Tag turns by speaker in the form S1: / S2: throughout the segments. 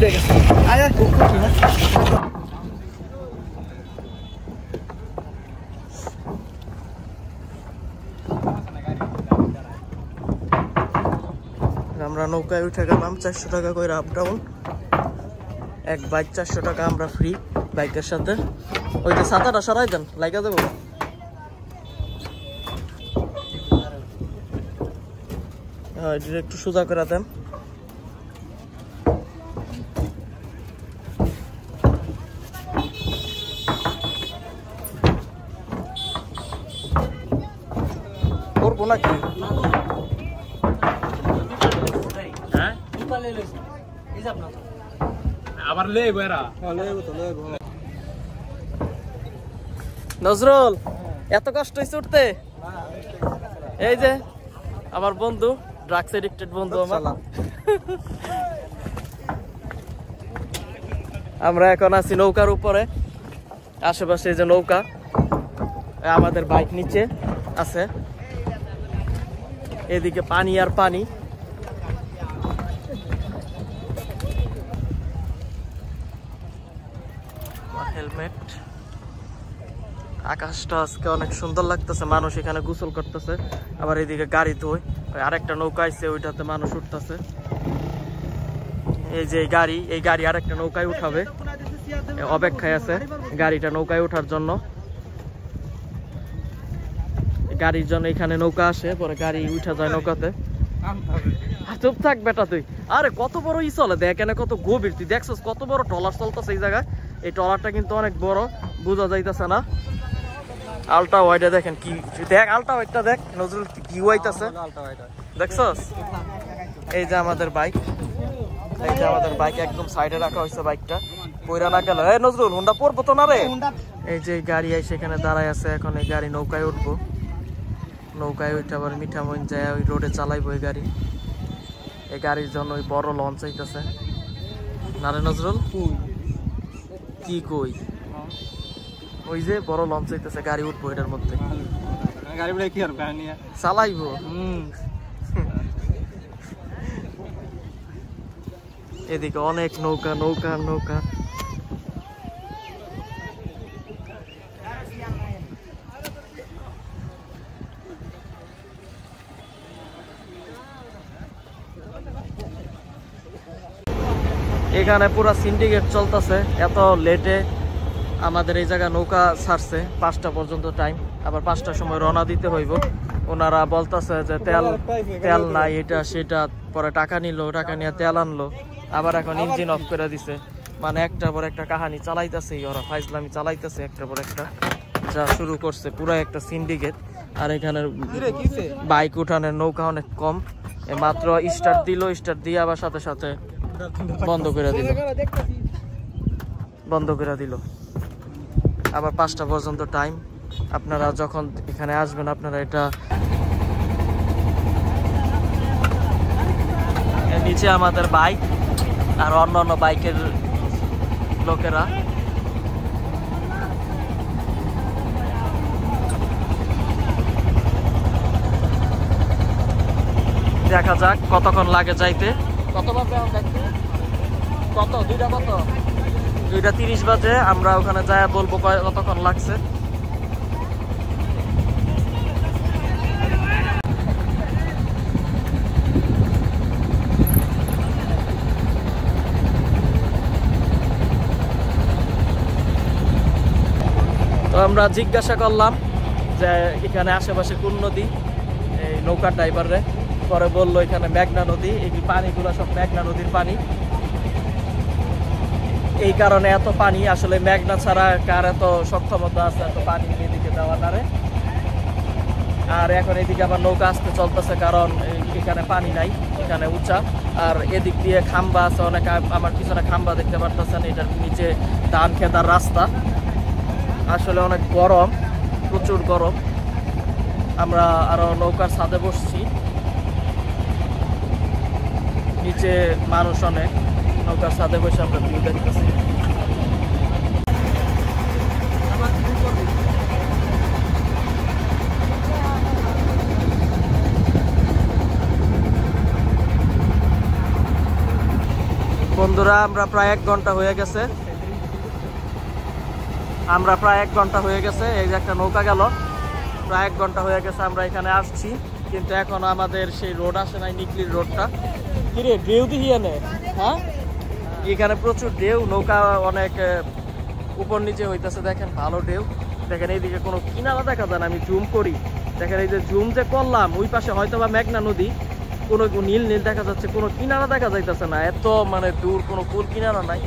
S1: হয়ে গেছে আমরা নৌকায় উঠে গেলাম 400 টাকা করে আপ ডাউন এক বাইক 400 টাকা আমরা ফ্রি বাইকের সাথে ওই যে ছাতাটা সরাই দেন লাগা দেবো একটু সোজা করে দেন করবো নাকি নজরুল এত কষ্ট হয়েছে উঠতে এই যে আমার বন্ধু ড্রাগস এডিক্টেড বন্ধু আমার আমরা এখন আছি নৌকার উপরে আশেপাশে যে নৌকা আমাদের বাইক নিচে আছে এদিকে পানি আর পানি হেলমেট আকাশটা আজকে অনেক সুন্দর লাগতেছে মানুষ এখানে গোসল করতেছে আবার এদিকে গাড়ি ধোয় আরেকটা নৌকা আছে ওইটাতে মানুষ উঠতেছে এই যে এই গাড়ি আরেকটা নৌকায় উঠাবে অপেক্ষায় আছে গাড়িটা নৌকায় ওঠার জন্য গাড়ির জন্য এখানে নৌকা আসে পরে গাড়ি উঠা যায় নৌকাতে চুপ থাক বেটা তুই আরে কত বড় ই চলে দেখ এখানে কত গভীর তুই দেখছিস কত বড় ট্রলার চলতেছে এই জায়গায় এই ট্রলারটা কিন্তু অনেক বড় বোঝা যাইতেছে না আলটা ওয়াইডে দেখেন কি দেখ আলটা ওয়াইডটা দেখ নজরুল কি ওয়াইতাছে দেখছস এই যে আমাদের বাইক একদম সাইডে রাখা হয়েছে বাইকটা পয়রা না গেল এই নজরুল হুন্ডা পড়বো তো না রে এই যে গাড়ি আইসে এখানে দাঁড়ায় আছে এখন এই গাড়ি নৌকায় উঠবো নৌকায় উঠে আবার মিঠামইন যায় ওই রোডে চালাইবো এই গাড়ি এই গাড়ির জন্য ওই বড় লঞ্চ আইতেছে না রে নজরুল কি কই ওই যে বড় লঞ্চ আইতেছে গাড়ি উঠবো এটার মধ্যে গাড়ি কি আর চালাইবো এদিকে অনেক নৌকা নৌকা নৌকা এখানে পুরো সিন্ডিকেট চলতেছে এত লেটে আমাদের এই জায়গা নৌকা ছাড়ছে 5টা পর্যন্ত টাইম আবার 5টার সময় রওনা দিতে হইব ওনারা বলতেছে যে তেল নাই এটা সেটা পরে টাকা নিল টাকা নিয়ে তেল আনলো আবার এখন ইঞ্জিন অফ করে দিছে মানে একটার পর একটা কাহিনী চালাইতেছে ওরা ফাইজলামি চালাইতেছে একটার পর একটা যা শুরু করছে পুরো একটা সিন্ডিকেট আর এখানে বাইক উঠানের নৌকা অনেক কম মাত্র স্টার্ট দিয়ে আবার সাথে সাথে বন্ধ করে দিল আবার 5টা পর্যন্ত টাইম আপনারা যখন এখানে আসবেন আপনারা এটা নিচে আমাদের বাইক আর অন্যান্য বাইকের লোকেরা দেখা যাক কতক্ষণ লাগে যাইতে দুইটা 30 বাজে আমরা ওখানে যাই বলবো কতক্ষণ লাগছে তো আমরা জিজ্ঞাসা করলাম যে এখানে আশেপাশে কোন নদী এই নৌকার ড্রাইভাররে পরে বললো এখানে মেঘনা নদী এই পানিগুলো সব মেঘনা নদীর পানি এই কারণে এত পানি আসলে মেঘনা ছাড়া কার এত সক্ষমতা আছে এত পানি এদিকে দেওয়া নারে আর এখন এদিকে আবার নৌকা আসতে চলতেছে কারণ এখানে পানি নাই এখানে উঁচা আর এদিক দিয়ে খাম্বা আছে অনেক আমার পিছনে খাম্বা দেখতে পারতেছেন এটার নিচে ধান খেতার রাস্তা আসলে অনেক গরম প্রচুর গরম আমরা আরো নৌকার ছাদে বসছি নিচে মানুষ অনেক নৌকার ছাদে বসে আমরা ভিউ দেখতেছি বন্ধুরা আমরা প্রায় 1 ঘন্টা হয়ে গেছে, এই যে একটা নৌকা গেল, প্রায় 1 ঘন্টা হয়ে গেছে আমরা এখানে আসছি, কিন্তু এখন আমাদের সেই রোড আসে নাই, নিকলির রোডটা। কিরে ঢেউ দিয়ে নে, হ্যাঁ এখানে প্রচুর ঢেউ, নৌকা অনেক উপর নিচে হইতেছে, দেখেন ভালো ঢেউ। দেখেন এইদিকে কোনো কিনারা দেখা যায় না, আমি জুম করি, দেখেন এই যে জুম যে করলাম ওই পাশে হয়তো বা মেঘনা নদী, কোনো নীল নীল দেখা যাচ্ছে, কোনো কিনারা দেখা যাইতেছে না, এত মানে দূর কোনো কুল কিনারা নাই,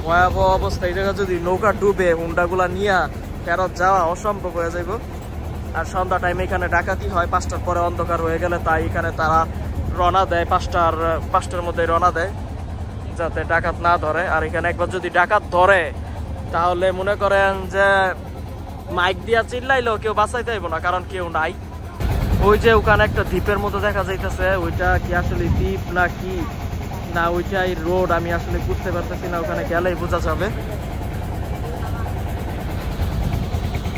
S1: ভয়াবহ অবস্থা। এই জায়গায় যদি নৌকা ডুবে হুন্ডাগুলা নিয়ে ফেরত যাওয়া অসম্ভব হয়ে যাইব। আর সন্ধ্যা টাইমে এখানে ডাকাতি হয়, 5টার পরে অন্ধকার হয়ে গেলে, তাই এখানে তারা রওনা দেয়, 5টার মধ্যে রওনা দেয় যাতে ডাকাত না ধরে। আর এখানে একবার যদি ডাকাত ধরে তাহলে মনে করেন যে মাইক দিয়া চিল্লাইলেও কেউ বাঁচাইতে হইব না, কারণ কেউ নাই। ওই যে ওখানে একটা দ্বীপের মতো দেখা যাইতেছে, ওইটা কি আসলে দ্বীপ না কি না ওইটাই রোড আমি আসলে বুঝতে পারতেছি না, ওখানে গেলেই বোঝা যাবে।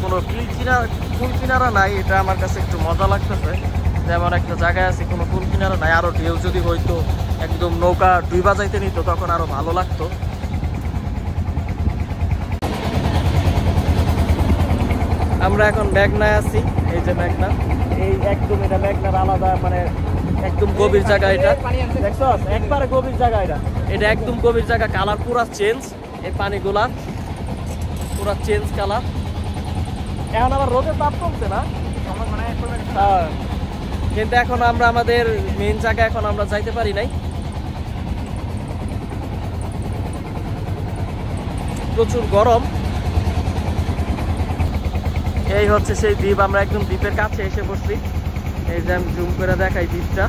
S1: কোনো কুল কিনারা নাই, এটা আমার কাছে একটু মজা লাগতেছে, যেমন একটা জায়গায় আছে কোনো কুল কিনারা নাই। আরো ঢেউ যদি হইতো একদম নৌকা ডুইবা যাইতে নিত তখন আরো ভালো লাগতো। আমরা এখন মেঘনায় আছি, এই যে মেঘনা, এই একদম এটা মেঘনার আলাদা মানে একদম গভীর জায়গা, এটা দেখছো একবারে গভীর জায়গা, এটা একদম গভীর জায়গা, কালার পুরা চেঞ্জ, এই পানিগুলা পুরা চেঞ্জ কালার। এখন আবার রোদের তাপ কমছে না, হ্যাঁ, কিন্তু এখন আমরা আমাদের মেইন জায়গা এখন আমরা যাইতে পারি নাই, প্রচুর গরম। এই হচ্ছে সেই দ্বীপ, আমরা একদম দ্বীপের কাছে এসে বসছি, এই যে আমি জুম করে দেখাই দ্বীপটা।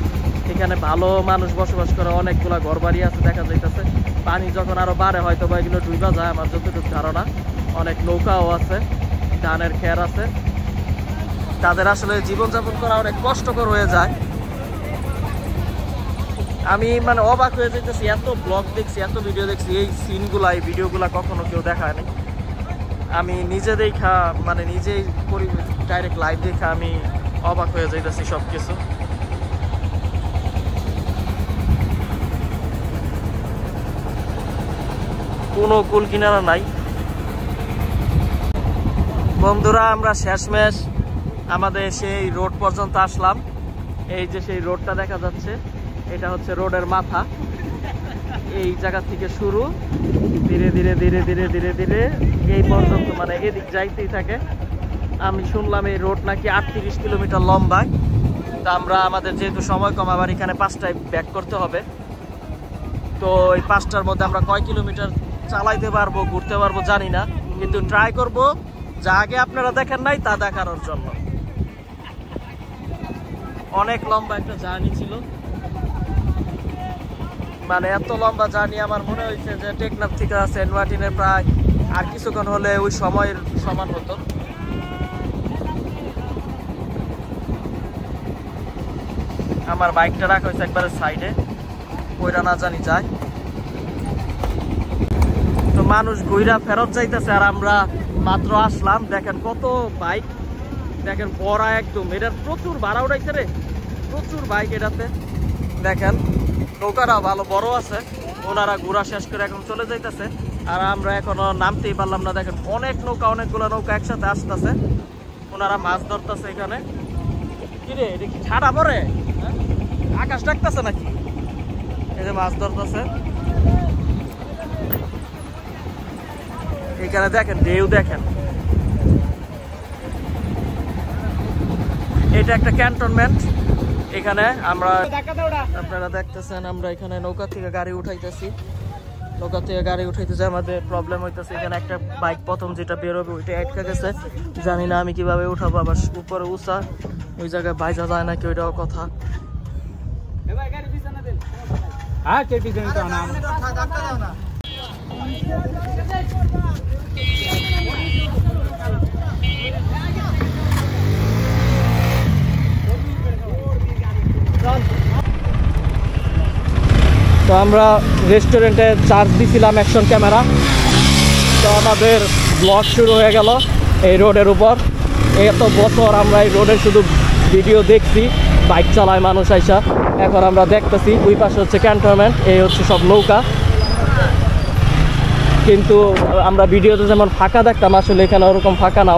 S1: এখানে ভালো মানুষ বসবাস করে, অনেকগুলা ঘর বাড়ি আছে দেখা যাইতেছে। পানি যখন আরো বাড়ে হয়তো বা এগুলো ডুইবা যায় আমার যতটুকু ধারণা। অনেক নৌকাও আছে, ধানের খের আছে, তাদের আসলে জীবনযাপন করা অনেক কষ্টকর হয়ে যায়। আমি মানে অবাক হয়ে যেতেছি, এত ব্লগ দেখছি, এত ভিডিও দেখছি, এই সিনগুলা এই ভিডিওগুলা কখনো কেউ দেখায় নাই। আমি নিজে দেখা মানে নিজেই করি, ডাইরেক্ট লাইভ দেখা আমি অবাক হয়ে যাইতেছি সব কিছু। কোনো কুল কিনারা নাই। বন্ধুরা আমরা শেষমেশ আমাদের সেই রোড পর্যন্ত আসলাম, এই যে সেই রোডটা দেখা যাচ্ছে, এটা হচ্ছে রোডের মাথা। এই জায়গা থেকে শুরু, ধীরে ধীরে ধীরে ধীরে ধীরে ধীরে এই পর্যন্ত মানে এদিক যাইতেই থাকে। আমি শুনলাম এই রোড নাকি 38 কিলোমিটার লম্বা। তা আমরা আমাদের যেহেতু সময় কম, আবার এখানে 5টায় ব্যাক করতে হবে, তো এই 5টার মধ্যে আমরা কয় কিলোমিটার চালাইতে পারবো ঘুরতে পারবো জানি না, কিন্তু ট্রাই করব যা আগে আপনারা দেখেন নাই তা দেখানোর জন্য। অনেক লম্বা একটা জার্নি ছিল, মানে এত লম্বা জার্নি আমার মনে হয়েছে যে টেকনাফ থেকে সেন্ট মার্টিনের প্রায় আর কিছুক্ষণ হলে ওই সময়ের সমান হতো। আমার বাইকটা রাখা হয়েছে একবারে সাইডে, কইরা না জানি যায়। তো মানুষ ঘুইরা ফেরত যাইতেছে, আর আমরা মাত্র আসলাম। দেখেন কত বাইক, দেখেন বড়া একদম, এটার প্রচুর ভাড়া উঠাইছে রে, প্রচুর বাইক এটাতে। দেখেন নৌকাটা ভালো বড় আছে, ওনারা ঘোরা শেষ করে এখন চলে যাইতেছে, আর আমরা এখনো নামতেই পারলাম না। দেখেন অনেক নৌকা, অনেকগুলো নৌকা একসাথে আসতেছে, ওনারা মাছ ধরতেছে এখানে। কিরে এটা কি ঠাড়া পরে, আকাশ ডাকতেছে নাকি? এই যে মাছ ধরতেছে এখানে, দেখেন ঢেউ দেখেন। এটা একটা ক্যান্টনমেন্ট, এখানে আমরা আপনারা দেখতেছেন আমরা এখানে নৌকা থেকে গাড়ি উঠাইতেছি, নৌকা থেকে গাড়ি উঠাইতেছে। আমাদের প্রবলেম হইতেছে, এখানে একটা বাইক প্রথম যেটা বেরোবে ওইটা আটকে গেছে, জানি না আমি কিভাবে উঠাবো। আবার উপরে উঁচা, ওই জায়গায় বাইজা যায় নাকি ওইটাও কথা। তো আমরা রেস্টুরেন্টে চার্জ দিছিলাম অ্যাকশন ক্যামেরা, তো আমাদের ব্লগ শুরু হয়ে গেল এই রোডের উপর। এত বছর আমরা এই রোডে শুধু ভিডিও দেখছি, বাইক চালায় মানুষ আইসা, এখন আমরা দেখতেছি ওই পাশে হচ্ছে ক্যান্টনমেন্ট, এই হচ্ছে সব নৌকা। কিন্তু আমরা ভিডিওতে যেমন ফাঁকা দেখতাম, আসলে এখানে ওরকম ফাঁকা না,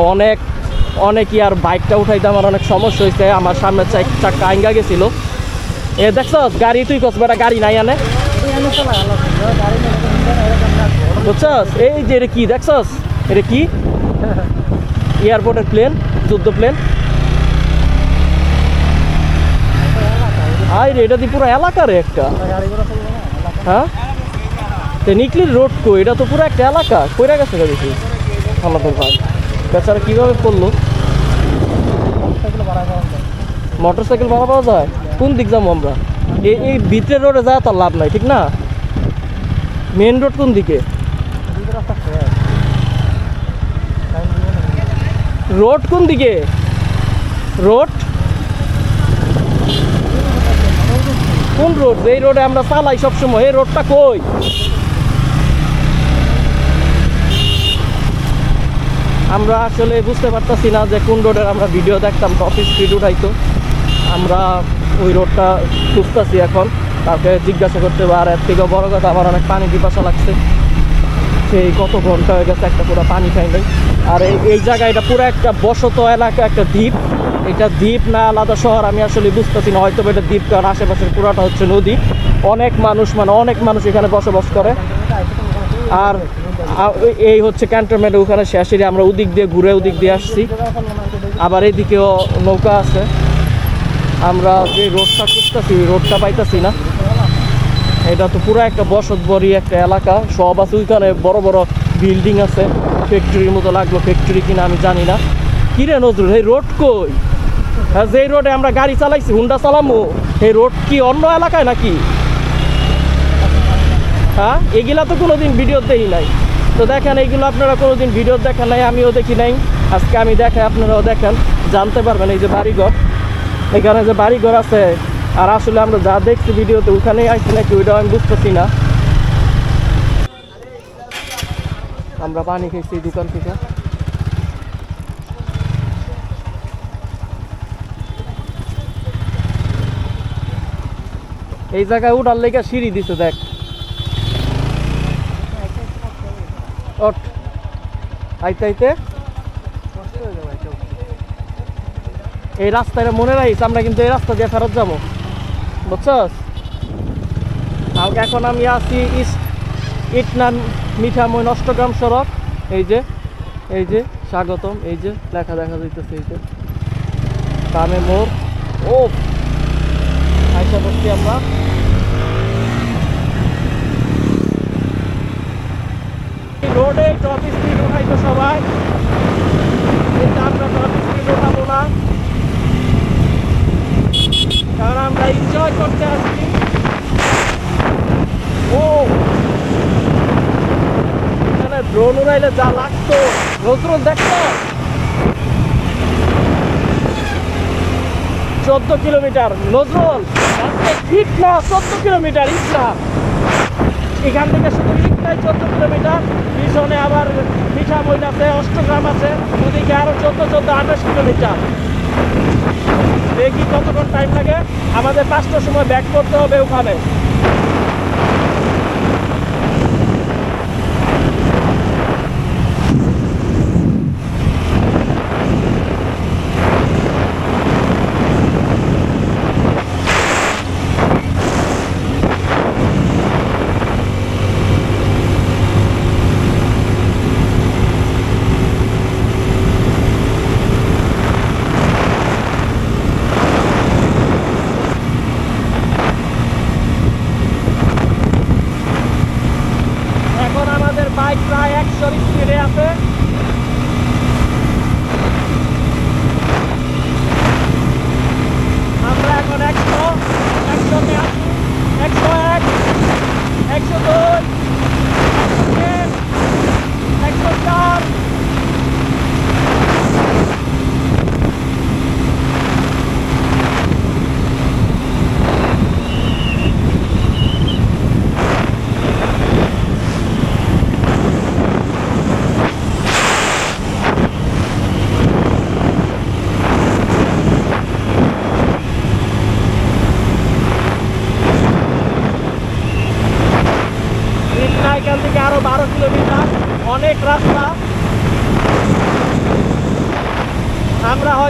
S1: অনেকই আর বাইকটা উঠাইতে আমার অনেক সমস্যা হয়েছে। আমার সামনে চাক্কা আইঙ্গা গেছিল। দেখছস গাড়ি, তুই কস বেটা গাড়ি নাই আনে, বুঝছস? এই যে এটা কি দেখছস, এটা কি এয়ারপোর্টের প্লেন, যুদ্ধ প্লেন। আই রে, এটা তো পুরো এলাকার একটা। হ্যাঁ, নিকলির রোড কো, এটা তো পুরো একটা এলাকা। কইরা গেছে দেখি আমাদের ভাই, বেচারা কিভাবে করলো। মোটরসাইকেল ভাড়া পাওয়া যায়? কোন দিক যাবো আমরা? এই ভিতরের রোডে যায় তার লাভ নাই, ঠিক না? মেন রোড কোন দিকে? রোড কোন দিকে? রোড কোন রোড? এই রোডে আমরা চালাই সবসময়, এই রোডটা কই? আমরা আসলে বুঝতে পারতাছি না যে কোন রোডের আমরা ভিডিও দেখতাম, টপ স্পিড উঠাইতো। আমরা ওই রোডটা খুঁজতেছি এখন, তাকে জিজ্ঞাসা করতে হবে। আর এর থেকেও বড় কথা, আমার অনেক পানি পিপাসা লাগছে। সেই কত ঘন্টা হয়ে গেছে একটা পুরো পানি খাই নাই। আর এই জায়গা, এটা পুরো একটা বসত এলাকা, একটা দ্বীপ। এটা দ্বীপ না আলাদা শহর আমি আসলে বুঝতেছি না। হয়তো এটা দ্বীপ, কারণ আশেপাশের পুরাটা হচ্ছে নদী। অনেক মানুষ এখানে বসবাস করে। আর এই হচ্ছে ক্যান্টনমেন্ট, ওখানে শেষ এরিয়া। আমরা ওদিক দিয়ে ঘুরে ওদিক দিয়ে আসছি। আবার এইদিকেও নৌকা আছে। আমরা যে রোডটা খুঁজতেছি, রোডটা পাইতেছি না। এটা তো পুরো একটা বসতবরী একটা এলাকা, সব আছে ওইখানে, বড় বড় বিল্ডিং আছে। ফ্যাক্টরির মতো লাগলো, ফ্যাক্টরি কিনা আমি জানি না। কিরে নজরুল, এই রোড কই? হ্যাঁ, যেই রোডে আমরা গাড়ি চালাইছি, হুন্ডা চালামো, এই রোড কি অন্য এলাকায় নাকি? হ্যাঁ, এগুলা তো কোনোদিন ভিডিও দেখি নাই। তো দেখেন, এইগুলো আপনারা কোনোদিন ভিডিও দেখেন নাই, আমিও দেখি নাই। আজকে আমি দেখাই, আপনারাও দেখেন, জানতে পারবেন। এই যে বাড়িঘর, এখানে যে বাড়িঘর আছে, আর আসলে আমরা যা দেখছি ভিডিওতে ওখানেই আসছি নাকি ওইটাও আমি বুঝতেছি না। আমরা পানি খেয়েছি দোকান থেকে। এই জায়গায় উঠার লেগে সিঁড়ি দিছে, দেখ। আইতে আইতে এই রাস্তাটা মনে রাখিস, আমরা কিন্তু এই রাস্তা দিয়ে ফেরত যাবো, বুঝছস? এখন আমি আছি ইটনা মিঠাময় নষ্টগ্রাম সড়ক। এই যে স্বাগতম, এই যে লেখা দেখা যাইতেছে, এই যে কামে মোড়। ও আইসা করছি আমরা। রোডে টপ স্পিড উঠাইতো সবাই, কিন্তু আমরা টপ স্পিড উঠাবো না, কারণ আমরা এনজয় করতে আসছি। ও এখানে ড্রোন উড়াইলে যা লাগতো, নজরুল দেখতো। 14 কিলোমিটার নজরুল, ইট না 14 কিলোমিটার, ইট না। এখান থেকে শুধু ইটটাই 14 কিলোমিটার। পিছনে আবার মিঠামইন আছে, অষ্টগ্রাম আছে, ওদিকে আরো 14-28 কিলোমিটার। দেখি কতক্ষণ টাইম লাগে। আমাদের 5টার সময় ব্যাক করতে হবে ওখানে।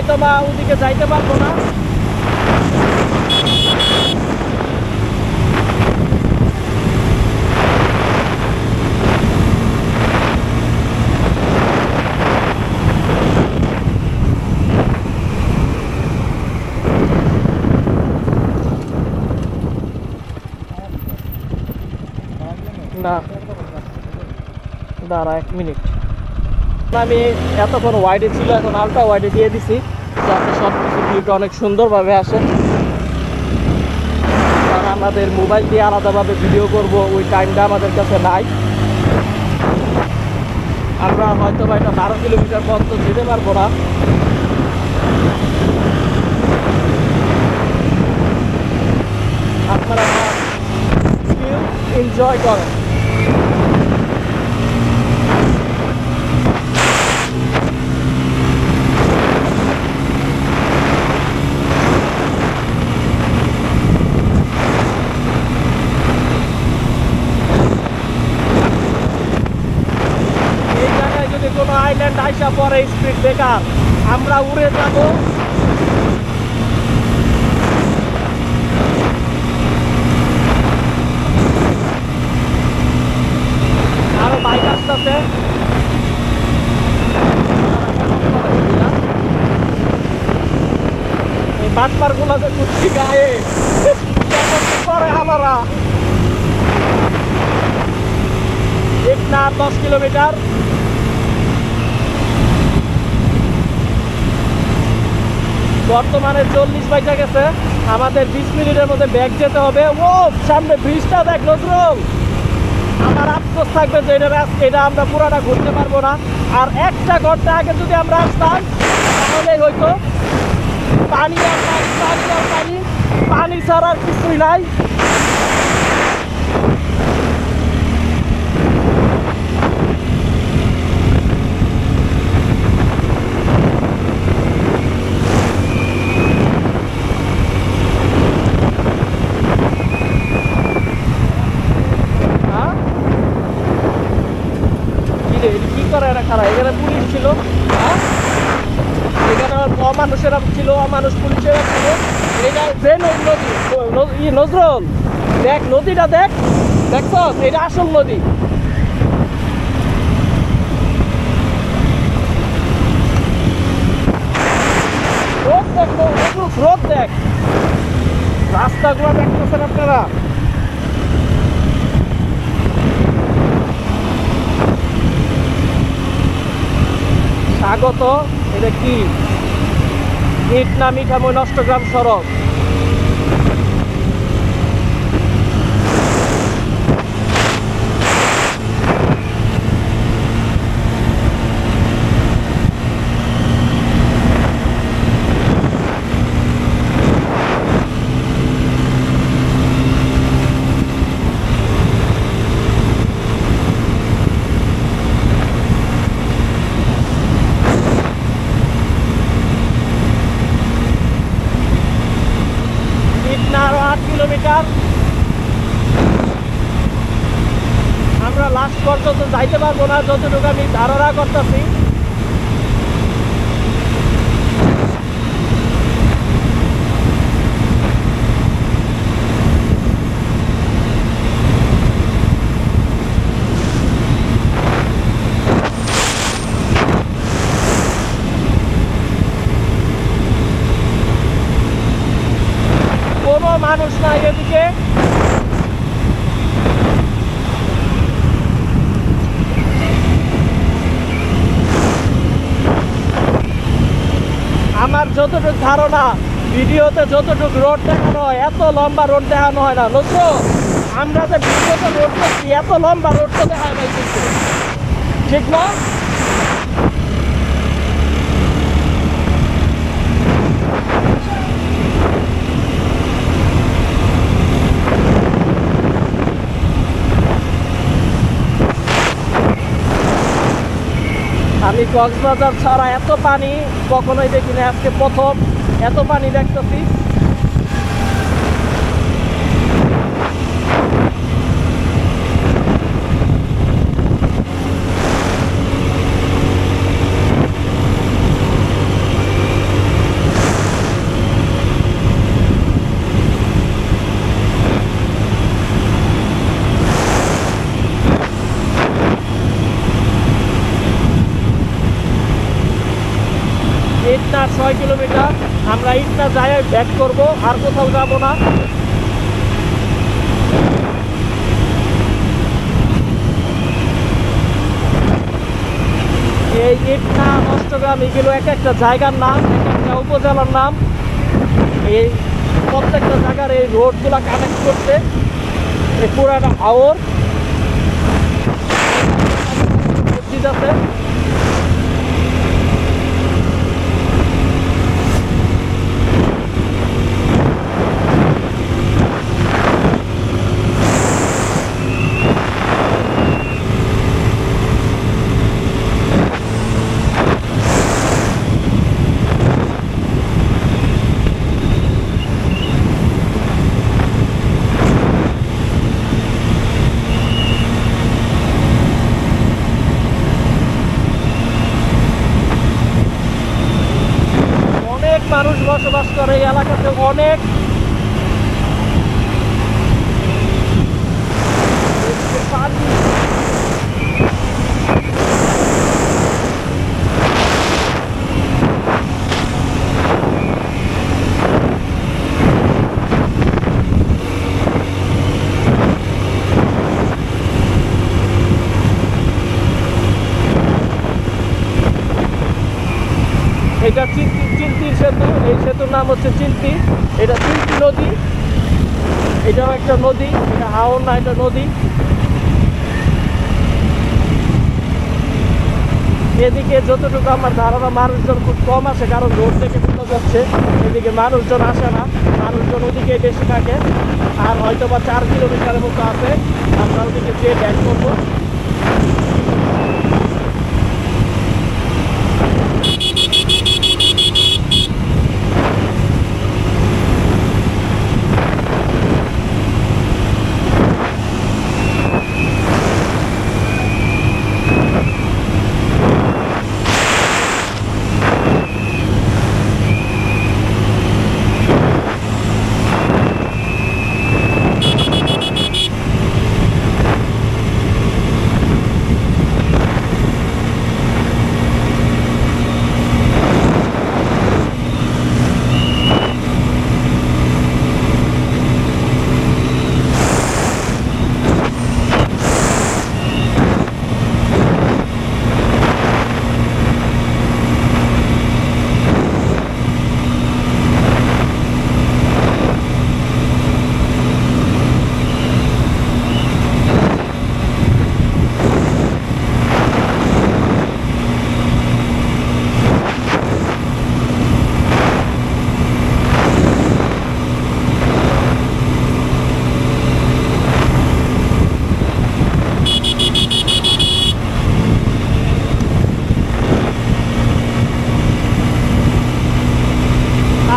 S1: হয়তো বা ওদিকে যাইতে পারবো না। না দাঁড়া 1 মিনিট। আমি এতক্ষণ ওয়াইডে ছিল, এখন আলট্রা ওয়াইডে দিয়ে দিছি যাতে সব কিছু ক্লিপটা অনেক সুন্দরভাবে আসে। কারণ আমাদের মোবাইল দিয়ে আলাদাভাবে ভিডিও করব ওই টাইমটা আমাদের কাছে নাই। আমরা হয়তো বা এটা 12 কিলোমিটার পর্যন্ত যেতে পারবো না। আপনারা এনজয় করেন। কোনো আইল্যান্ড আইসা পরে স্পিড ব্রেকার, আমরা উড়ে যাব। আরো বাইক আসতেছে। এই বাটপার গুলো যে কুচি গায়ে করে আমরা 10 কিলোমিটার। বর্তমানে 40 বাইচা গেছে, আমাদের 20 মিনিটের মধ্যে ব্যাক যেতে হবে। ও সামনে ব্রিজটা দেখ নজরুল, আমার আফসোস থাকবে যে এটা আমরা পুরাটা ঘুরতে পারবো না। আর একটা ঘন্টা আগে যদি আমরা আসতাম তাহলেই হয়তো। পানি আর পানি, পানি আর পানি, পানি ছাড়া আর কিছুই নাই। কি করে এরা খারাপ? এখানে পুলিশ ছিল, এখানে অমানুষেরা ছিল, অমানুষ পুলিশেরা ছিল। এটা যে নদী নজরুল দেখ, নদীটা দেখ, দেখছ এটা আসল নদী। রোদ দেখ নজরুল, রোদ দেখ, রাস্তাগুলো দেখতেছেন আপনারা। স্বাগত। এটা কি ইট না মিঠামই নষ্টগ্রাম সড়ক। আরো 8 কিলোমিটার আমরা লাস্ট পর্যন্ত যাইতে পারবো না, যতটুকু আমি ধারণা করতেছি। কোনো মানুষ নাই এদিকে। আমার যতটুকু ধারণা, ভিডিওতে যতটুকু রোড দেখানো হয় এত লম্বা রোড দেখানো হয় না। নজরুল আমরা যে ভিডিওতে রোড দেখছি এত লম্বা রোড তো দেখা হয় কিন্তু, ঠিক না? আমি কক্সবাজার ছাড়া এত পানি কখনোই দেখিনি, আজকে প্রথম এত পানি দেখতেছি। ইটনা 6 কিলোমিটার। আমরা ইটনা যাই ব্যাক করব, আর কোথাও যাব না। এই ইটনা অষ্টগ্রাম এগুলো এক একটা জায়গার নাম, এক একটা উপজেলার নাম। এই প্রত্যেকটা জায়গার এই রোডগুলো কানেক্ট করতে এই পুরাটা হাওর মসজিদ আছে। মানুষ বসবাস করে এই এলাকাতে, অনেক। এটা চিন্তির সেতু, এই সেতুর নাম হচ্ছে চিন্তি। এটা চিন্তি নদী, এটাও একটা নদী, এটা হাওর না, এটা নদী। এদিকে যতটুকু আমার ধারণা মানুষজন খুব কম আসে, কারণ রোড থেকে শোনা যাচ্ছে এদিকে মানুষজন আসে না, মানুষজন ওদিকে বেশি থাকে। আর হয়তো বা 4 কিলোমিটারের মতো আছে, আমরা ওদিকে যেয়ে ব্যাক করবো।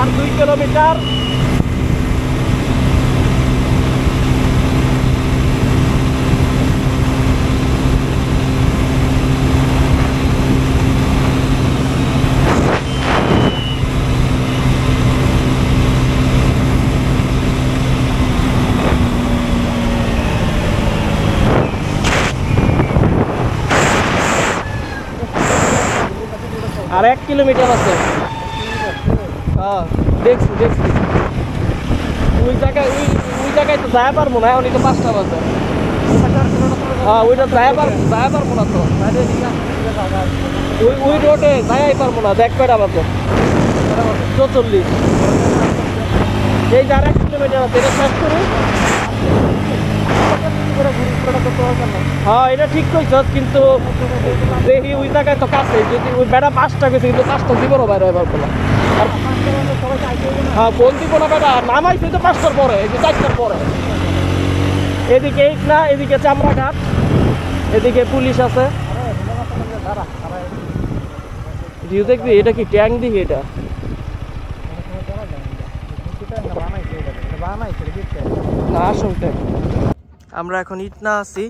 S1: আর 2 কিলোমিটার। আর 1 কিলোমিটার আছে। হ্যাঁ, দেখছি ওই জায়গায় তো যাওয়া পারবো না, এখন তো 5টা বাজে। হ্যাঁ, ওইটা যাওয়া পারবো না তো, ওই রোডে যাওয়াই পারবো না। দেখ কয়টা বাজে, 44। এই যে আর 1 কিলোমিটার আছে, এটা শেষ করি। হ্যাঁ, এটা ঠিক কইছ, কিন্তু দেখি ওই জায়গায় তো কাছে, যদি ওই বেড়া 5টা গেছে, কিন্তু 5টা দিব না বাইরে এবার বলা। হ্যাঁ, ফোন দিব না বেটা, নামাইছে তো 5টার পরে, এই যে 4টার পরে। এদিকে ইট না, এদিকে চামড়াঘাট, এদিকে পুলিশ আছে। ভিউ দেখবি, এটা কি ট্যাঙ্ক দিবি? এটা না, আসল ট্যাঙ্ক। আমরা এখন ইটনা আছি,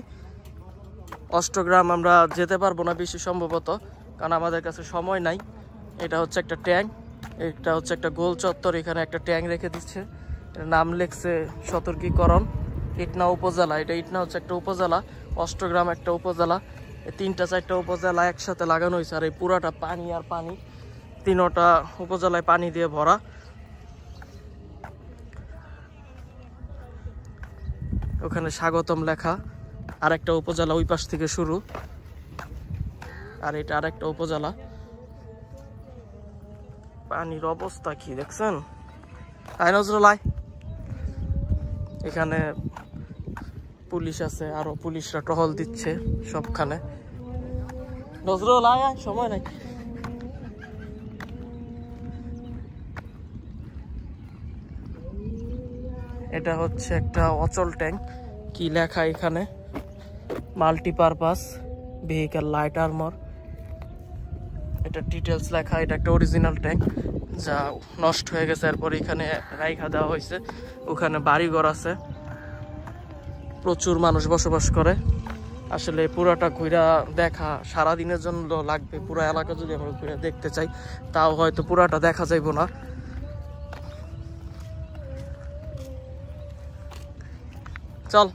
S1: অষ্টগ্রাম আমরা যেতে পারবো না বেশি সম্ভবত, কারণ আমাদের কাছে সময় নাই। এটা হচ্ছে একটা ট্যাঙ্ক, এটা হচ্ছে একটা গোল চত্বর, এখানে একটা ট্যাঙ্ক রেখে দিচ্ছে, এর নাম লেখছে সতর্কীকরণ। ইটনা উপজেলা, এটা ইটনা হচ্ছে একটা উপজেলা, অষ্টগ্রাম একটা উপজেলা। এই 3টা 4টা উপজেলা একসাথে লাগানো হয়েছে, আর এই পুরাটা পানি আর পানি। তিনটা উপজেলায় পানি দিয়ে ভরা। ওখানে স্বাগতম লেখা, আরেকটা উপজেলা ওই পাশ থেকে শুরু, আর এটা আরেকটা উপজেলা। পানির অবস্থা কি দেখছেন? আয় নজরুল আয়। এখানে পুলিশ আছে, আরো পুলিশরা টহল দিচ্ছে সবখানে। নজরুল আয়, সময় নাই। এটা হচ্ছে একটা অচল ট্যাঙ্ক, কি লেখা এখানে? Multipurpose vehicle light armour. এটা ডিটেলস লেখা। এটা একটা অরিজিনাল ট্যাঙ্ক যা নষ্ট হয়ে গেছে, এরপর এখানে রাইখা দেওয়া হয়েছে। ওখানে বাড়িঘর আছে, প্রচুর মানুষ বসবাস করে। আসলে পুরাটা ঘুরা দেখা সারাদিনের জন্য লাগবে। পুরো এলাকা যদি আমরা ঘুরে দেখতে চাই তাও হয়তো পুরাটা দেখা যাইব না। চল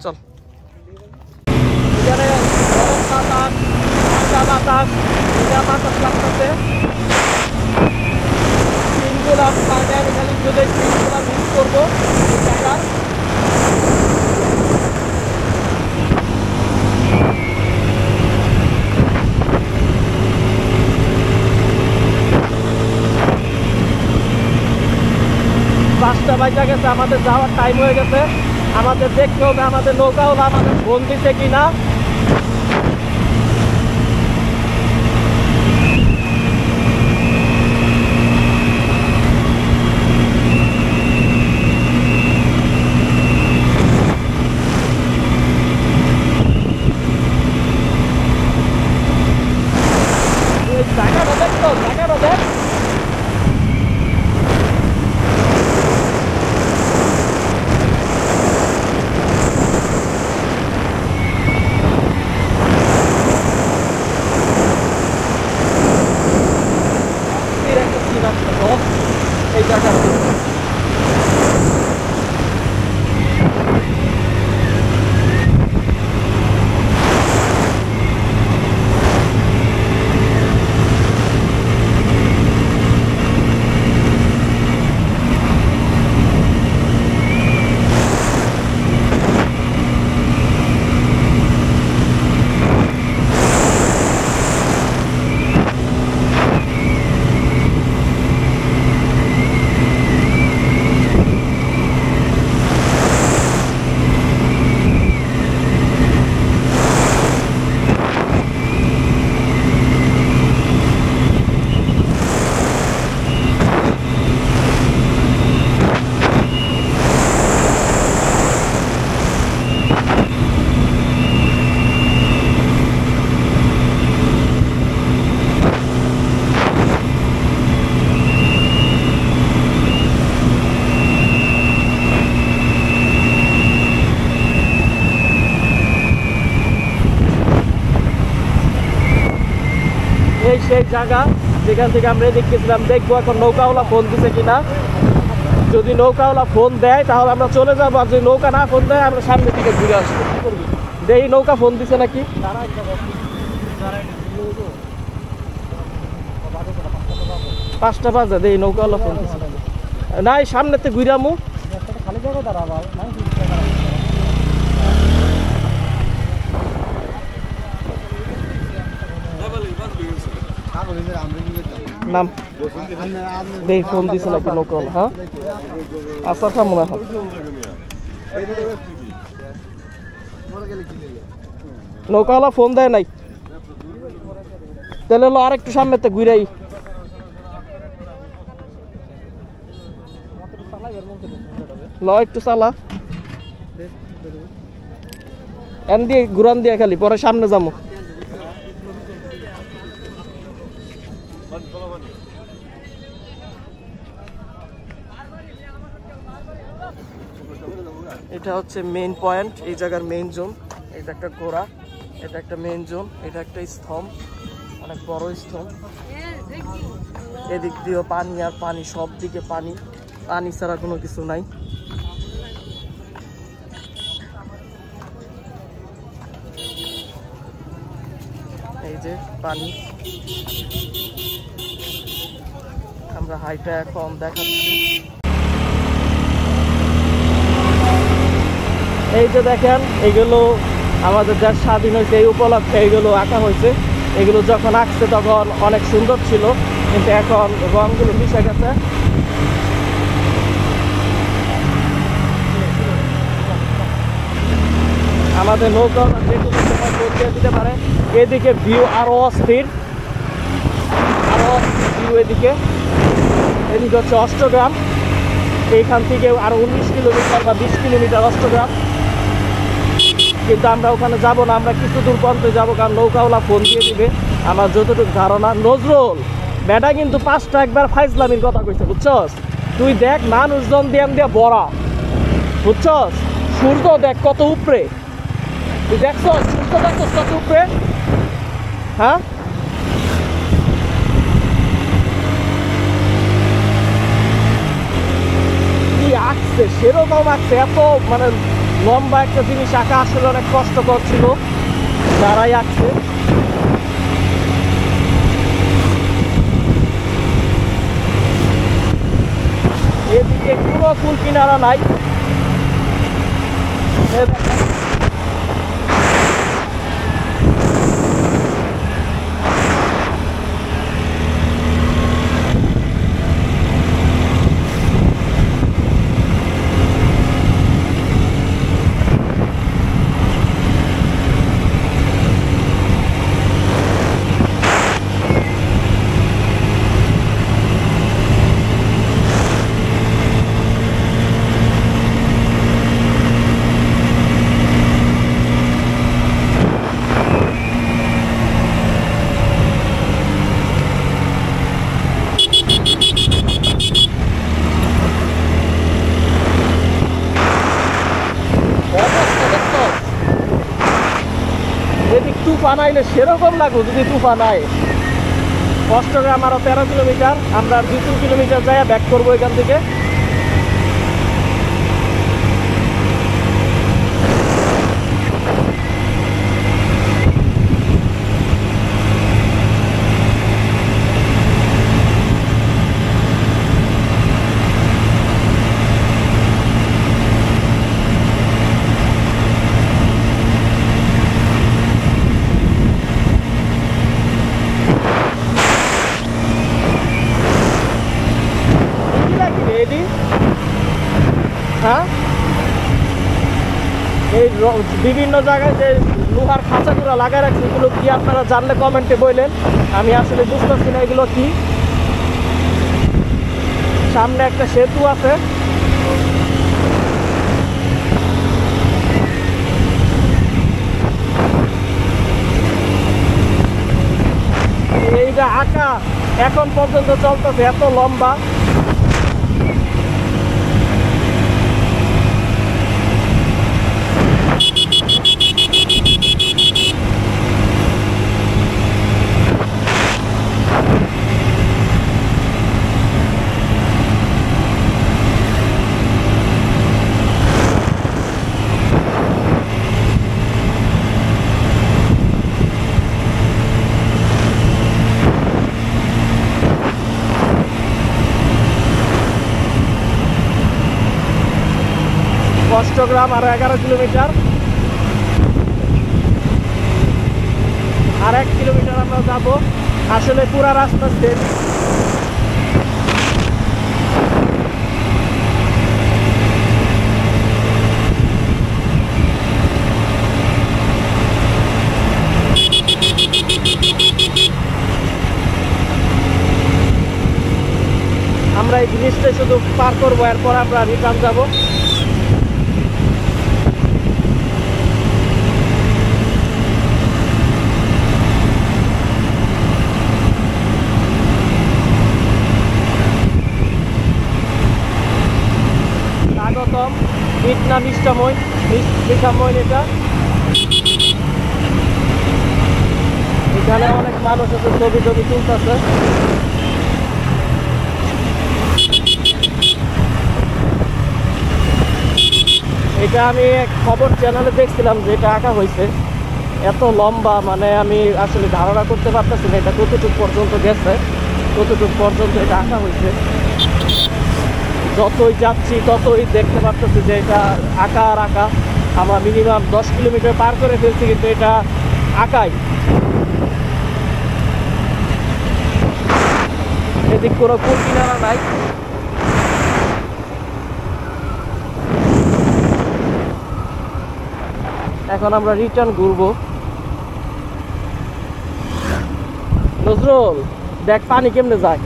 S1: চল। এখানে বাতাস লাগতেছে। করবো পাঁচটা বাজা গেছে, আমাদের যাওয়ার টাইম হয়ে গেছে। আমাদের দেখতে হবে আমাদের নৌকাওয়ালা আমাদের ফোন দিচ্ছে কিনা। জায়গাটা দেখতো, জায়গাটা দেখ। এই জায়গা সেই জায়গা যেখান থেকে আমরা দেখতেছিলাম। দেখবো এখন নৌকাওয়ালা ফোন দিছে কিনা। যদি নৌকাওয়ালা ফোন দেয় তাহলে আমরা চলে যাবো, আর যদি নৌকা না ফোন দেয় আমরা সামনের দিকে ঘুরে আসবো। দেখি নৌকা ফোন দিছে নাকি। 5টা বাজে, দেখি নৌকাওয়ালা ফোন দিছে নাই। সামনেতে ঘুরামু। নাম দেখি ফোন দিছে নাকি নৌকাওয়ালা। হ্যাঁ আচ্ছা থাম মনে হয়। নৌকাওয়ালা ফোন দেয় নাই, তাহলে লো আরেকটু সামনেতে ঘুরাই। ল একটু চালা এন দিয়ে ঘুরান দিয়ে খালি, পরে সামনে যাবো। এটা হচ্ছে মেইন পয়েন্ট, এই জায়গার মেইন জোন। এটা একটা গোড়া, এটা একটা মেইন জোন, এটা একটা স্তম্ভ, অনেক বড় স্তম্ভ। এদিক দিয়েও পানি আর পানি, সব দিকে পানি, পানি ছাড়া কোনো কিছু নাই। এই যে পানি, আমরা হাইটা এখন দেখাচ্ছি। এই যে দেখেন, এগুলো আমাদের দেশ স্বাধীন হয়েছে এই উপলক্ষে এগুলো আঁকা হয়েছে। এগুলো যখন আঁকছে তখন অনেক সুন্দর ছিল, কিন্তু এখন রঙগুলো মিশে গেছে। আমাদের নৌকা যে কোনো সময় বদলে দিতে পারে। এদিকে ভিউ আরো অস্থির, ভিউ এদিকে হচ্ছে অষ্টগ্রাম। এইখান থেকে আরো 19 কিলোমিটার বা 20 কিলোমিটার অষ্টগ্রাম, কিন্তু আমরা ওখানে যাব না। আমরা কিছু দূর পর্যন্ত যাবো, কারণ নৌকাওয়ালা ফোন দিয়ে দিবে। আমার যতটুকু ধারণা, নজরুল বেটা কিন্তু 5টা একবার ফাইজলামির কথা কইছে, বুঝছস? তুই দেখ মানুষজন দিয়ে বড়া, বুঝছস? সূর্য দেখ কত উপরে, তুই দেখছস সূর্য দেখছস কত উপরে? হ্যাঁ, কি আঁকছে, সেরকম আঁকছে। এত মানে লম্বা একটা জিনিস আঁকা আসলে অনেক কষ্টকর ছিল যারাই আঁকছে। এদিকে কোনো কুল কিনারা নাই। তুফান আইলে সেরকম লাগবে যদি তুফান আয়। অষ্টগ্রাম আরো 13 কিলোমিটার, আমরা 2 কিলোমিটার যাই ব্যাক করবো এখান থেকে। হ্যাঁ, এই বিভিন্ন জায়গায় যে লোহার খাঁচাগুলো লাগাই রাখছে, এগুলো কি আপনারা জানলে কমেন্টে বললেন। আমি আসলে বুঝতেছি না এগুলো কি। সামনে একটা সেতু আছে, এইটা আঁকা এখন পর্যন্ত চলতেছে, এত লম্বা। অষ্টগ্রাম আরো 11 কিলোমিটার, আর 1 কিলোমিটার আমরা যাব। আসলে পুরা রাস্তা সেম। আমরা এই জিনিসটা শুধু পার করবো, এরপর আমরা রিটার্ন যাব। স্বাগতম ভিয়েতনাম মিষ্টাময়, এটা এখানে অনেক মানুষ আছে, ছবি তুলতেছে। এটা আমি এক খবর চ্যানেলে দেখছিলাম যে এটা আঁকা হয়েছে। এত লম্বা, মানে আমি আসলে ধারণা করতে পারতেছি না এটা কতটুকু পর্যন্ত গেছে, কতটুকু পর্যন্ত এটা আঁকা হয়েছে। যতই যাচ্ছি ততই দেখতে পারতেছি যে এটা আঁকা আর আঁকা। আমরা মিনিমাম 10 কিলোমিটার পার করে ফেলছি, কিন্তু এটা আঁকাই। এদিক কোনো কুল কিনারা নাই। এখন আমরা রিটার্ন ঘুরবো। নজরুল দেখ পানি কেমনে যায়।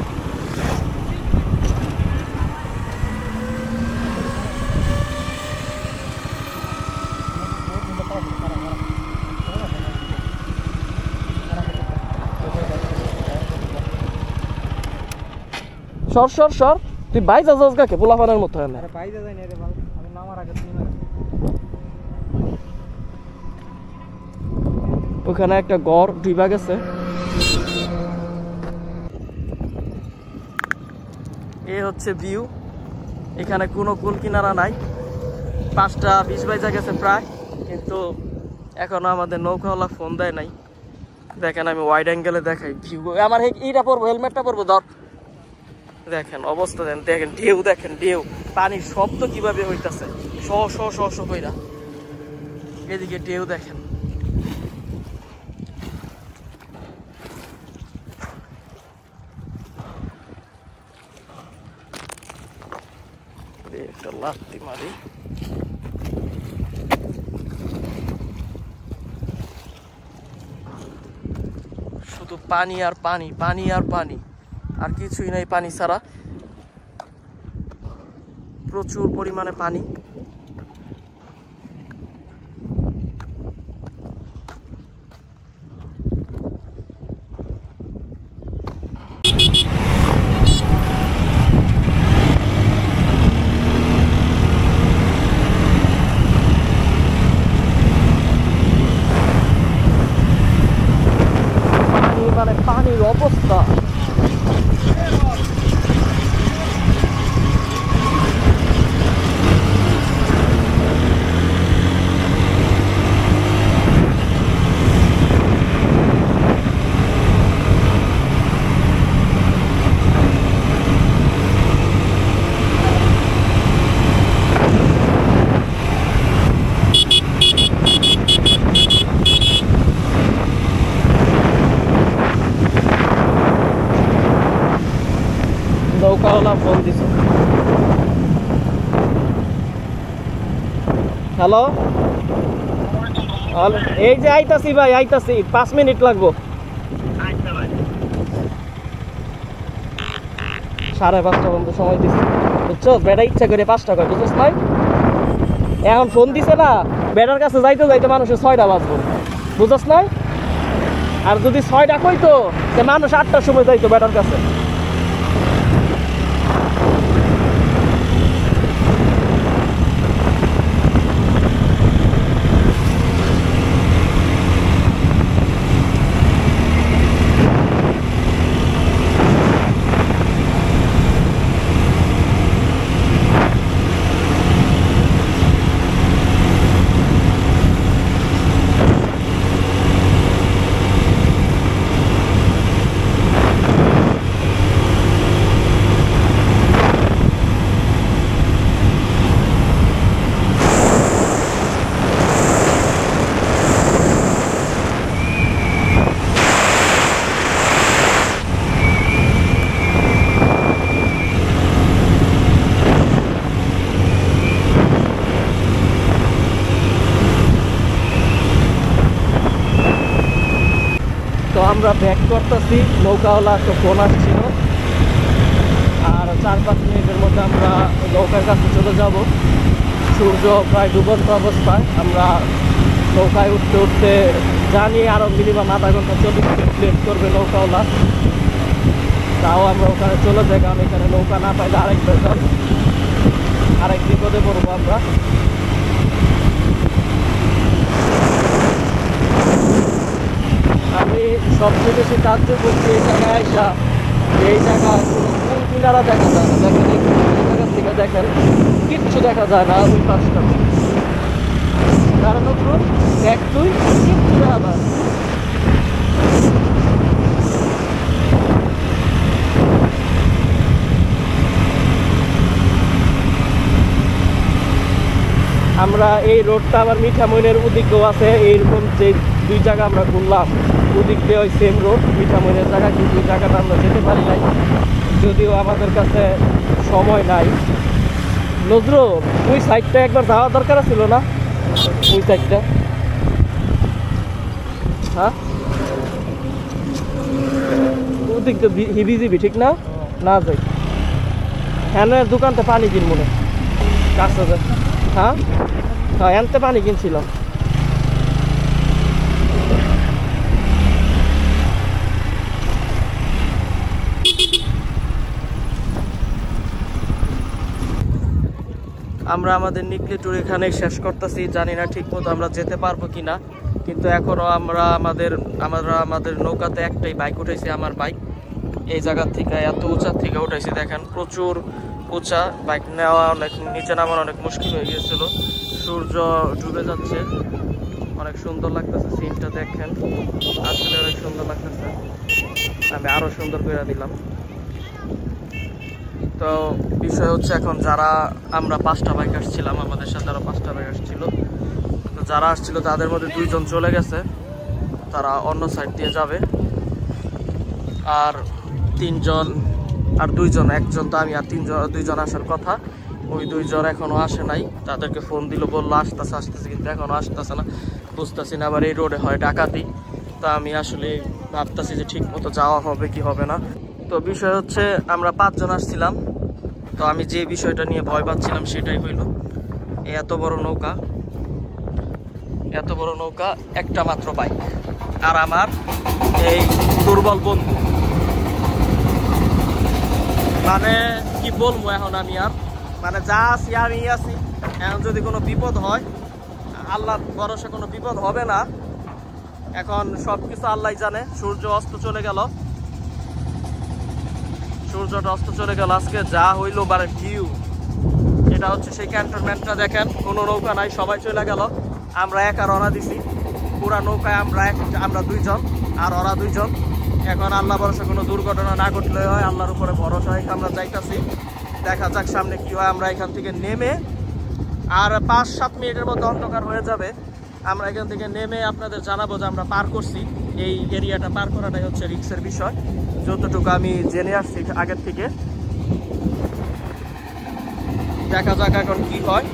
S1: সর সর সর, তুই বাইজা যাস গাকে পোলাপানের মতো। ওখানে একটা গড় ডুবা গেছে। এ হচ্ছে ভিউ। এখানে কোনো কুল কিনারা নাই। 5:20 বাজে গেছে প্রায়, কিন্তু এখনো আমাদের নৌকাওয়ালা ফোন দেয় নাই। দেখেন আমি ওয়াইড অ্যাঙ্গেলে দেখাই ভিউ। আমার এইটা পরবো, হেলমেটটা পরবো, ধর। দেখেন অবস্থা, দেন দেখেন ঢেউ, দেখেন ঢেউ, পানির শব্দ কিভাবে হইতাছে শ শ শ শ কইরা। এদিকে ঢেউ দেখেন। একটা লাত্তি মারি। শুধু পানি আর পানি, পানি আর পানি, আর কিছুই নাই পানি ছাড়া। প্রচুর পরিমাণে পানি। মানে পানির অবস্থা নৌকাওয়ালা ফোন দিছে। হ্যালো, এই যে আইতাছি ভাই, আইতাছি, 5 মিনিট লাগবো। 5:30 পর্যন্ত সময় দিচ্ছি, বুঝছো? বেটা ইচ্ছা করে 5টা কয়, বুঝছিস নাই? এখন ফোন দিছে না, বেটার কাছে যাইতে যাইতে মানুষের 6টা বাজবো, বুঝছিস নাই? আর যদি 6টা কইতো, সে মানুষ 8টার সময় যাইতো বেটার কাছে। তো আমরা ব্যাক করতেছি, নৌকাওয়ালা একটা ফোন আসছিল, আর 4-5 মিনিটের মধ্যে আমরা নৌকার কাছে চলে যাব। সূর্য প্রায় ডুবন্ত অবস্থায়। আমরা নৌকায় উঠতে উঠতে জানি আরও মিনিমাম আধা ঘন্টা 40 মিনিট লেট করবে নৌকাওয়ালা। তাও আমরা ওখানে চলে যাই, কারণ এখানে নৌকা না পাইলে আরেক বিপদে পড়বো আমরা। আমি সবচেয়ে বেশি তাজ্জব করছি এই জায়গায় আইসা, এই জায়গায় কোনো কুল কিনারা দেখা যায় না। দেখেন এই জায়গা থেকে দেখেন কিচ্ছু দেখা যায় না ওই পাশটা। কারণ দেখ তুই আবার আমরা এই রোডটা আবার মিঠামইনের ওদিকেও আছে, এইরকম যে দুই জায়গা আমরা ঘুরলাম ওদিক দিয়ে ওই সেম রোড মিঠামইনের জায়গা, কিন্তু ওই জায়গাটা আমরা যেতে পারি নাই, যদিও আমাদের কাছে সময় নাই। নজরুল ওই সাইডটা একবার যাওয়া দরকার ছিল না, ওই সাইডটা। হ্যাঁ ওদিক তো হিবিজিবি ঠিক না, না যাই হ্যানের দোকানতে পানি কিন মনে কাছে। হ্যাঁ হ্যাঁ এনতে পানি কিনছিলাম। আমরা আমাদের নিকলি ট্যুর এখানে শেষ করতেছি, জানি না ঠিক মতো আমরা যেতে পারবো কিনা, কিন্তু এখনো আমরা আমাদের নৌকাতে একটাই বাইক উঠাইছি, আমার বাইক এই জায়গার থেকে এত উঁচার থেকে উঠাইছি, দেখেন প্রচুর উঁচা, বাইক নেওয়া অনেক নিচে নামানো অনেক মুশকিল হয়ে গিয়েছিল। সূর্য ডুবে যাচ্ছে, অনেক সুন্দর লাগতেছে সিনটা, দেখেন আসলে অনেক সুন্দর লাগতেছে। আমি আরো সুন্দর করে দিলাম। তো বিষয় হচ্ছে এখন যারা আমরা 5টা বাইক আসছিলাম, আমাদের সাথে আরো 5টা বাইক আসছিল, তো যারা আসছিল তাদের মধ্যে 2জন চলে গেছে, তারা অন্য সাইড দিয়ে যাবে, আর 3জন আর 2জন, একজন তো আমি, আর 2জন আসার কথা, ওই 2জন এখনো আসে নাই। তাদেরকে ফোন দিল, বললো আসতেছে, কিন্তু এখনো আসতেছে না, বুঝতেছি না। আবার এই রোডে হয় ডাকাতি, তা আমি আসলে ভাবতেছি যে ঠিক মতো যাওয়া হবে কি হবে না। তো বিষয় হচ্ছে আমরা 5জন আসছিলাম, তো আমি যে বিষয়টা নিয়ে ভয় পাচ্ছিলাম সেটাই হইল, এত বড় নৌকা, একটা মাত্র বাইক, আর আমার এই দুর্বল বন্ধু। মানে কি বলবো এখন, আমি আর মানে যা আছি আমি আছি, এখন যদি কোনো বিপদ হয়, আল্লাহ ভরসা কোনো বিপদ হবে না, এখন সবকিছু আল্লাহ জানে। সূর্যটা অস্ত চলে গেল আজকে, যা হইলো মানে ভিউ। এটা হচ্ছে সেই ক্যান্টনমেন্টটা, দেখেন কোনো নৌকা নাই, সবাই চলে গেল, আমরা একা রওনা দিছি, পুরা নৌকায় আমরা 2জন আর ওরা 2জন। এখন আল্লাহ ভরসা কোনো দুর্ঘটনা না ঘটলে হয়, আল্লাহর উপরে ভরসা হয়, আমরা যাইতাছি, দেখা যাক সামনে কি হয়। আমরা এখান থেকে নেমে আর 5-7 মিনিটের মধ্যে অন্ধকার হয়ে যাবে, আমরা এখান থেকে নেমে আপনাদের জানাবো যে আমরা পার করছি। এই এরিয়াটা পার করাটাই হচ্ছে রিস্কের বিষয়, যতটুকু আমি জেনে আসছি আগের থেকে। দেখা যাক এখন কি হয়।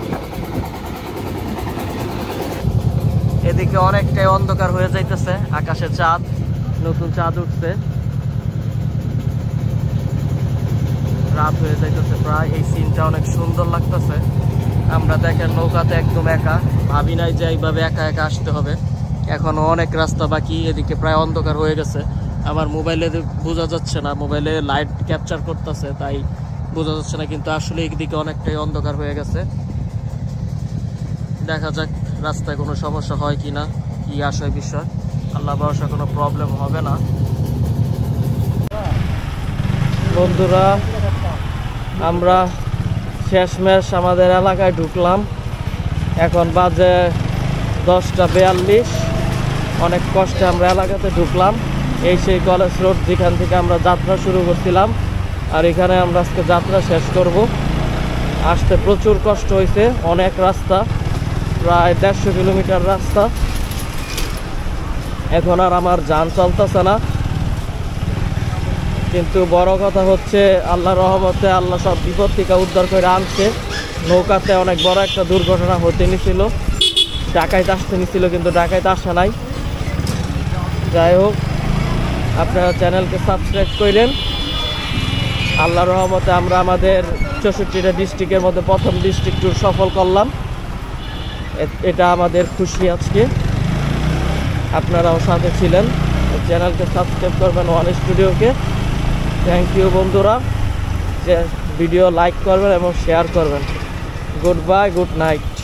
S1: এদিকে অনেকটাই অন্ধকার হয়ে যাইতেছে, আকাশে চাঁদ, নতুন চাঁদ উঠছে, রাত হয়ে যাইতেছে প্রায়। এই সিনটা অনেক সুন্দর লাগতেছে। আমরা দেখেন নৌকাতে একদম একা, ভাবি নাই যে এইভাবে একা আসতে হবে। এখনো অনেক রাস্তা বাকি, এদিকে প্রায় অন্ধকার হয়ে গেছে। আমার মোবাইলে বোঝা যাচ্ছে না, মোবাইলে লাইট ক্যাপচার করতেছে তাই বোঝা যাচ্ছে না, কিন্তু আসলে এদিকে অনেকটাই অন্ধকার হয়ে গেছে। দেখা যাক রাস্তায় কোনো সমস্যা হয় কিনা, কি আসার বিষয়, আল্লাহ ভরসা কোনো প্রবলেম হবে না। বন্ধুরা আমরা শেষমেশ আমাদের এলাকায় ঢুকলাম, এখন বাজে 10:42। অনেক কষ্টে আমরা এলাকাতে ঢুকলাম, এই সেই কলেজ রোড যেখান থেকে আমরা যাত্রা শুরু করছিলাম, আর এখানে আমরা আজকে যাত্রা শেষ করব। আসতে প্রচুর কষ্ট হয়েছে, অনেক রাস্তা, প্রায় 150 কিলোমিটার রাস্তা। এখন আর আমার যান চলতেছে না, কিন্তু বড় কথা হচ্ছে আল্লাহর রহমতে আল্লাহ সব বিপদ থেকে উদ্ধার করে আনছে। নৌকাতে অনেক বড় একটা দুর্ঘটনা হতে নিছিল, ডাকাইতে আসতে নিছিল, কিন্তু ডাকাইতে আসা নাই। যাই হোক, আপনারা চ্যানেলকে সাবস্ক্রাইব করেন। আল্লাহর রহমতে আমরা আমাদের 64টা ডিস্ট্রিক্টের মধ্যে প্রথম ডিস্ট্রিক্ট ট্যুর সফল করলাম, এটা আমাদের খুশি আজকে। আপনারাও সাথে ছিলেন, চ্যানেলকে সাবস্ক্রাইব করবেন ওয়ান স্টুডিওকে। থ্যাংক ইউ বন্ধুরা, যে ভিডিও লাইক করবেন এবং শেয়ার করবেন। Good bye, good night.